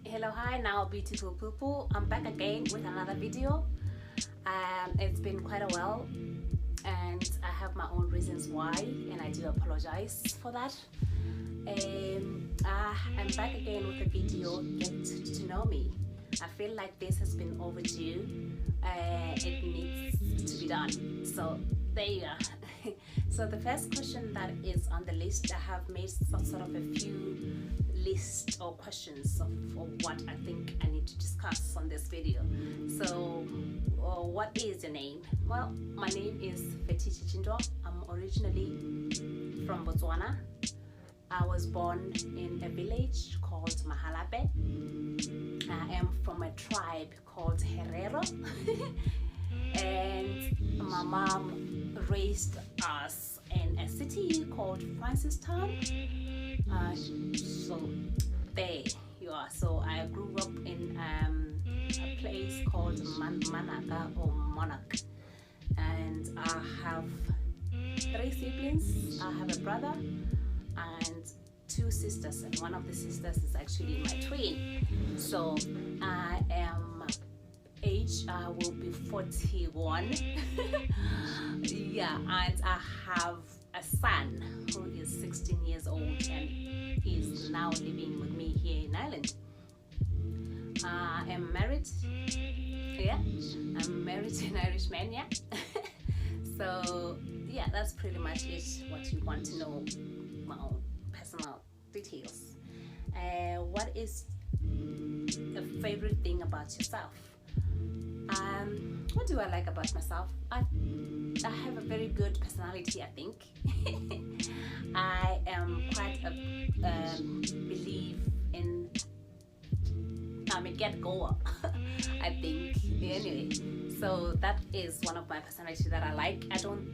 Hello, hi now beautiful people. I'm back again with another video. It's been quite a while and I have my own reasons why, and I do apologize for that. I'm back again with a video, Get to Know Me. I feel like this has been overdue. It needs to be done. So there you are. So the first question that is on the list, I have made sort of a few list or questions of what I think I need to discuss on this video. So what is your name? Well, my name is Francistowner. I'm originally from Botswana. I was born in a village called Mahalape. I am from a tribe called Herero. And my mom raised us in a city called francistowner. So there you are. So I grew up in a place called Manaka or Monarch, and I have 3 siblings. I have a brother and 2 sisters, and one of the sisters is actually my twin. So I am I will be 41. Yeah, and I have a son who is 16 years old and is now living with me here in Ireland. I am married. Yeah, I'm married to an Irishman. Yeah. So yeah, that's pretty much it. What you want to know, my own personal details. What is a favorite thing about yourself? What do I like about myself? I have a very good personality, I think. I am quite a believe in I'm a get-goer. I think anyway. So that is one of my personality that I like. I don't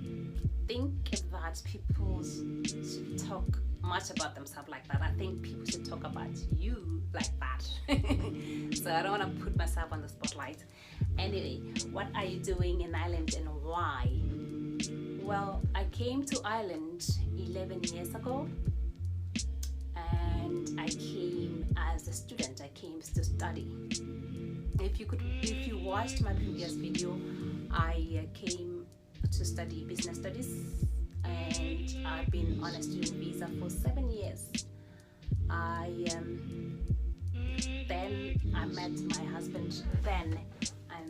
think that people should talk much about themselves like that. I think people should talk about you like that. So I don't want to put myself on the spotlight. Anyway, what are you doing in Ireland and why? Well, I came to Ireland 11 years ago, and I came as a student. I came to study. If you watched my previous video, I came to study business studies, and I've been on a student visa for 7 years. Then I met my husband and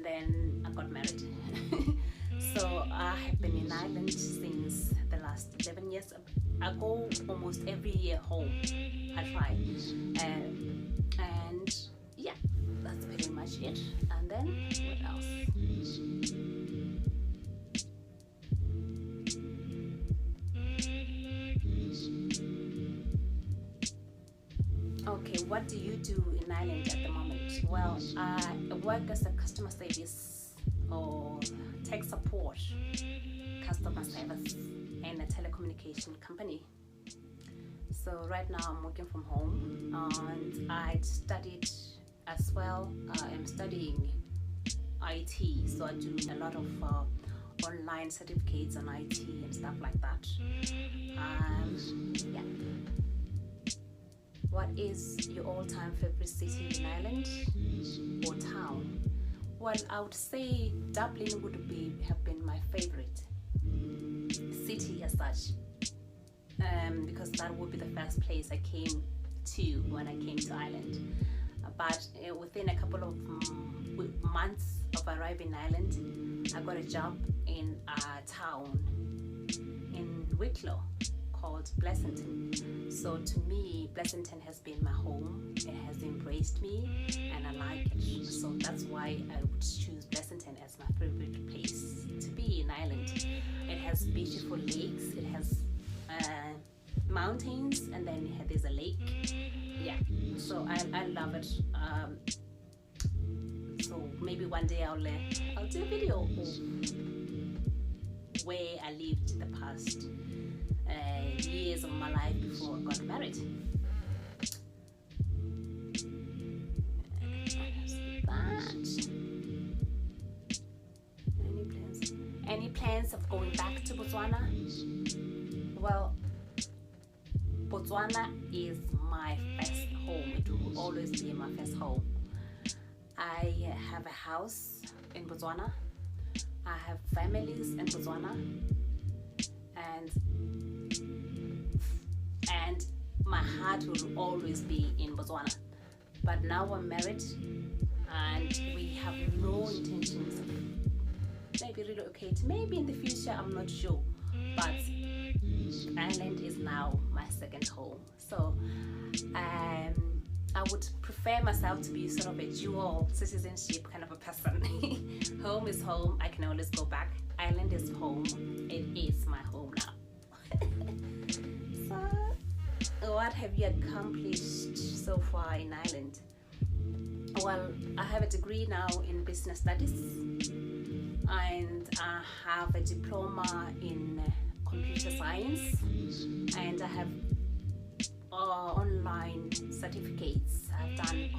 then I got married. So I have been in Ireland since the last 11 years. I go almost every year home. I try. And yeah, that's pretty much it. And then what else? Okay, what do you do in Ireland at the moment? Well, I work as a customer service or tech support, customer service in a telecommunication company. So right now I'm working from home, and I studied as well. I'm studying IT, so I do a lot of online certificates on IT and stuff like that. Yeah. What is your all-time favorite city in Ireland or town? Well, I would say Dublin would have been my favorite city as such, because that would be the first place I came to when I came to Ireland. But within a couple of months of arriving in Ireland, I got a job in a town in Wicklow called Blessington. So to me, Blessington has been my home. It has embraced me and I like it. So that's why I would choose Blessington as my favorite place to be in Ireland. It has beautiful lakes, it has mountains, and then there's a lake. Yeah, so I love it. So maybe one day I'll do a video of where I lived the past years of my life before I got married. Any plans of going back to Botswana? Well, Botswana is my first home. It will always be my first home. I have a house in Botswana. I have families in Botswana, and my heart will always be in Botswana. But now I'm married, and we have no intentions of maybe relocate. Maybe in the future, I'm not sure. But Ireland is now my second home. So I would prefer myself to be sort of a dual citizenship kind of a person. Home is home. I can always go back. Ireland is home. It is my home now. So, what have you accomplished so far in Ireland? Well, I have a degree now in business studies, and I have a diploma in computer science, and I have online certificates. I've done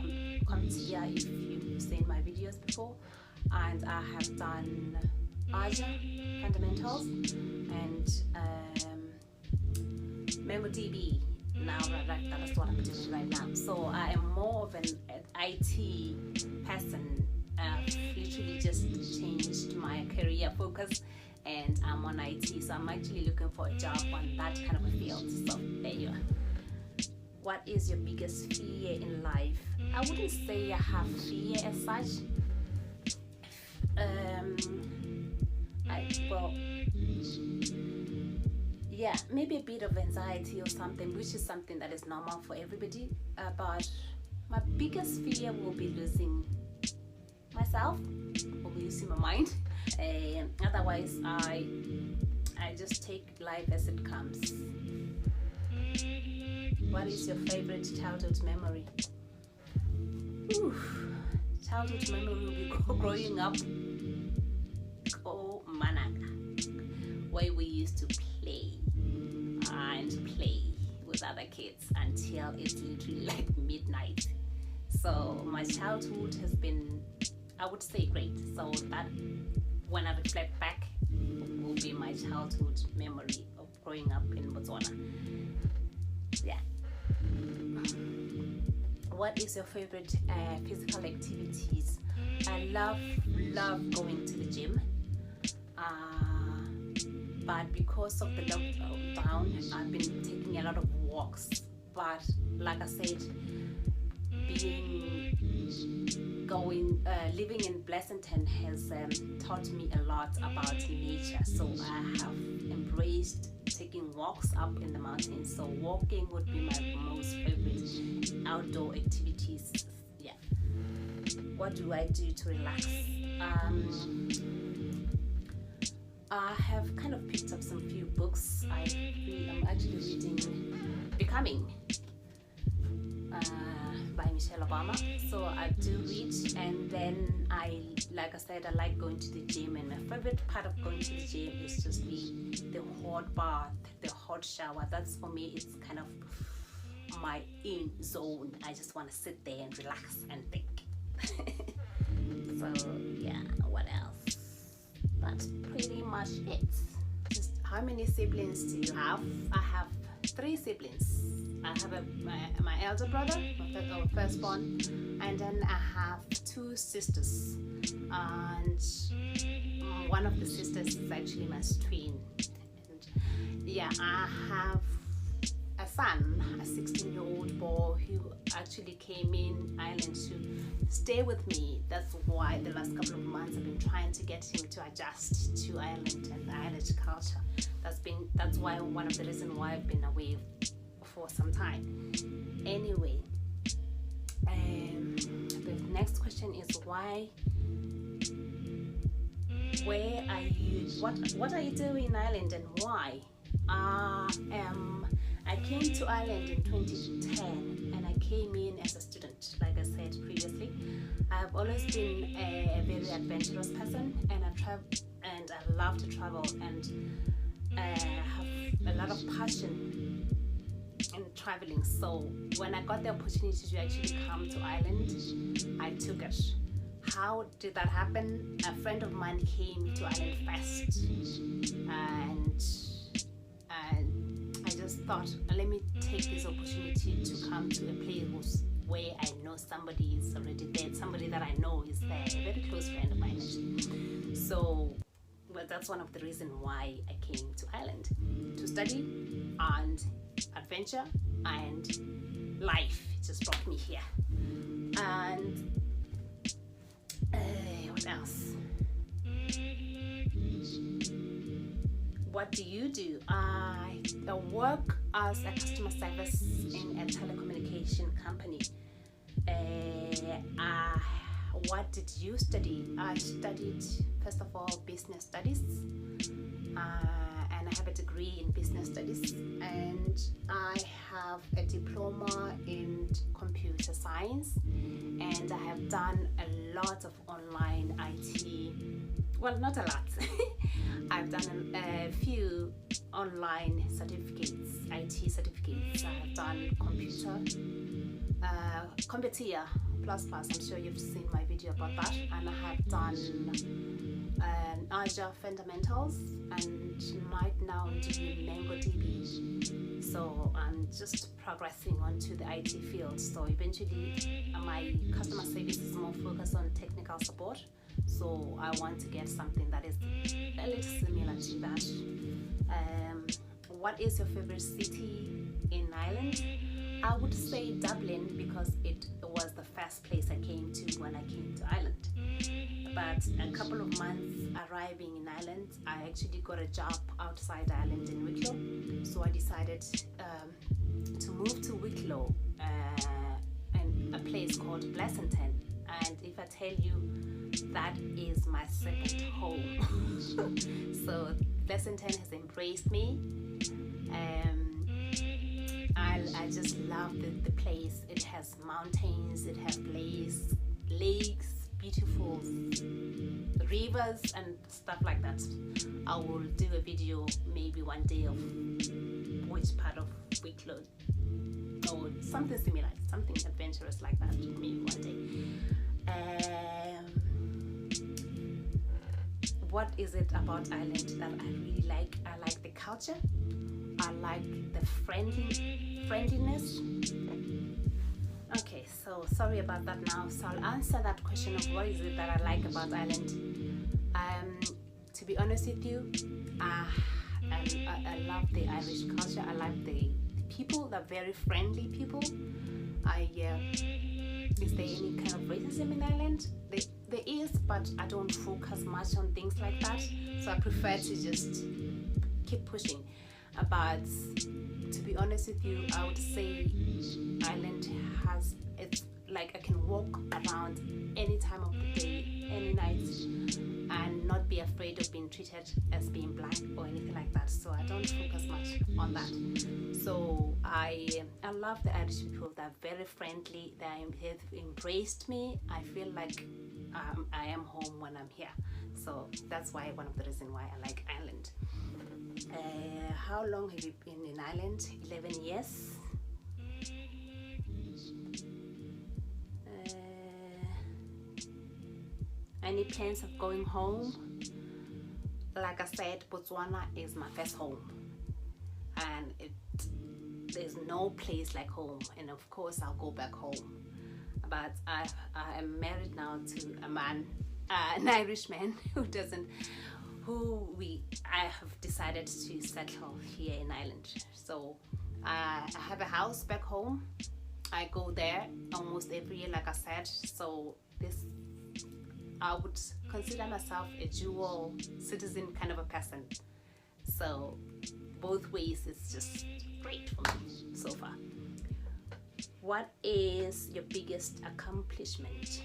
CompTIA, if you've seen my videos before, and I have done Azure fundamentals and MemoDB. Now that's what I'm doing right now. So I am more of an IT person. I've literally just changed my career focus, and I'm on IT. So I'm actually looking for a job on that kind of a field. So there you are. What is your biggest fear in life? I wouldn't say I have fear as such. Yeah, maybe a bit of anxiety or something, which is something that is normal for everybody. But my biggest fear will be losing myself, or losing my mind. Otherwise, I just take life as it comes. What is your favorite childhood memory? Childhood memory will be growing up. Oh, Managa, where we used to play with other kids until it's literally like midnight. So my childhood has been, I would say, great. So that, when I reflect back, will be my childhood memory of growing up in Botswana. Yeah. What is your favorite physical activities? I love going to the gym. But because of the lockdown, I've been taking a lot of walks. But like I said, living in Pleasanton has taught me a lot about nature. So I have embraced taking walks up in the mountains. So walking would be my most favorite outdoor activities. Yeah. What do I do to relax? I have kind of picked up some few books. I'm actually reading Becoming by Michelle Obama. So I do read, and then like I said, I like going to the gym, and my favorite part of going to the gym is just the hot bath, the hot shower. That's, for me, it's kind of my in zone. I just want to sit there and relax and think. So yeah, what else? That's pretty much it. Just, how many siblings do you have? I have 3 siblings. I have my elder brother, my firstborn, and then I have 2 sisters. And one of the sisters is actually my twin. And yeah, I have a son, a 16-year-old boy who actually came in Ireland to stay with me. That's why the last couple of months I've been trying to get him to adjust to Ireland and the Irish culture. That's why one of the reasons why I've been away for some time. Anyway, the next question is where are you? What are you doing in Ireland, and why? I came to Ireland in 2010, and I came in as a student, like I said previously. I've always been a very adventurous person, and I love to travel, and have a lot of passion in traveling. So when I got the opportunity to actually come to Ireland, I took it. How did that happen? A friend of mine came to Ireland first, and I just thought, let me take this opportunity to come to a place where I know somebody is already there, somebody that I know is there, a very close friend of mine actually. So, well, that's one of the reasons why I came to Ireland, to study and adventure, and life just brought me here. And what else? What do you do? I work as a customer service in a telecommunication company. What did you study? I studied, first of all, business studies, and I have a degree in business studies, and I have a diploma in computer science, and I have done a lot of online IT. Well, not a lot. I've done a few online certificates, IT certificates. I have done computer plus. I'm sure you've seen my video about that. And I have done Azure fundamentals, and right now I'm doing MongoDB. So I'm just progressing onto the IT field. So eventually my customer service is more focused on technical support. So I want to get something that is a little similar to that. What is your favorite city in Ireland? I would say Dublin, because it was the first place I came to when I came to Ireland. But a couple of months arriving in Ireland, I actually got a job outside Ireland in Wicklow. So I decided to move to Wicklow, and a place called Blessington. And if I tell you, that is my second home. So Blessington has embraced me. I just love the place. It has mountains, it has lakes, beautiful rivers and stuff like that. I will do a video maybe one day of which part of Wicklow, or something similar, something adventurous like that, maybe one day. What is it about Ireland that I really like? I like the culture. I like the friendliness. Okay, so sorry about that now. So I'll answer that question of what is it that I like about Ireland. To be honest with you, I love the Irish culture. I like the people. They're very friendly people. Is there any kind of racism in Ireland? There is, but I don't focus much on things like that. So I prefer to just keep pushing. But to be honest with you, I would say Ireland it's like I can walk around any time of the day, any night, and not be afraid of being treated as being black or anything like that. So I don't focus much on that. So I love the Irish people. They're very friendly. They've embraced me. I feel like I am home when I'm here. So that's why one of the reasons why I like Ireland. How long have you been in Ireland? 11 years. Any plans of going home? Like I said, Botswana is my first home, and there's no place like home. And of course, I'll go back home. But I am married now to a man, an Irishman I have decided to settle here in Ireland. So I have a house back home. I go there almost every year, like I said. So I would consider myself a dual citizen kind of a person. So both ways, it's just great for me so far. What is your biggest accomplishment?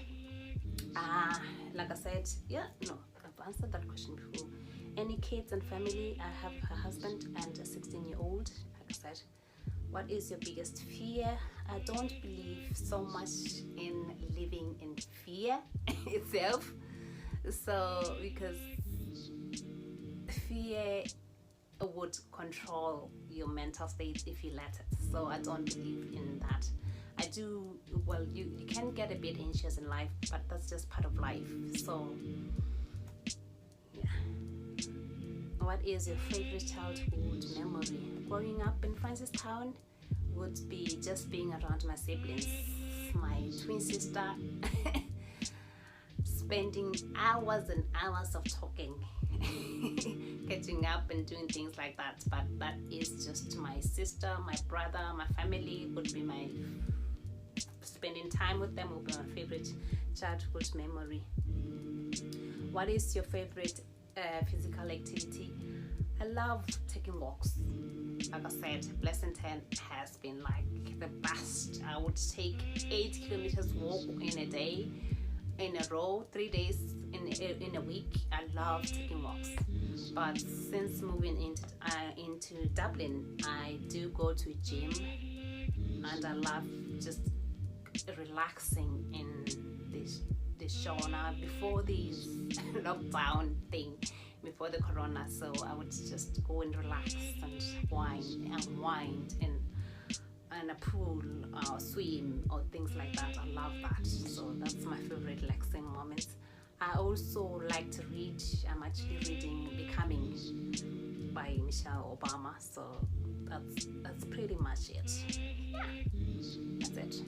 Like I said, I've answered that question before. Any kids and family? I have a husband and a 16-year-old. Like I said, what is your biggest fear? I don't believe so much in living in fear itself. So because fear would control your mental state if you let it. So I don't believe in that. You can get a bit anxious in life, but that's just part of life. So yeah. What is your favorite childhood memory? Growing up in Francistown would be just being around my siblings. my twin sister, spending hours and hours of talking, catching up and doing things like that. But that is just my sister, my brother, my family would be my, spending time with them would be my favorite childhood memory. What is your favorite physical activity? I love taking walks. Like I said, Blessing 10 has been like the best. I would take 8 kilometers walk in a day, in a row, 3 days in a week. I love taking walks. But since moving into Dublin, I do go to a gym, and I love just relaxing in the sauna before this lockdown thing, before the corona. So I would just go and relax and unwind in a pool or swim or things like that. I love that. So that's my favorite relaxing moment. I also like to read. I'm actually reading Becoming by Michelle Obama. So that's pretty much it. Yeah, that's it.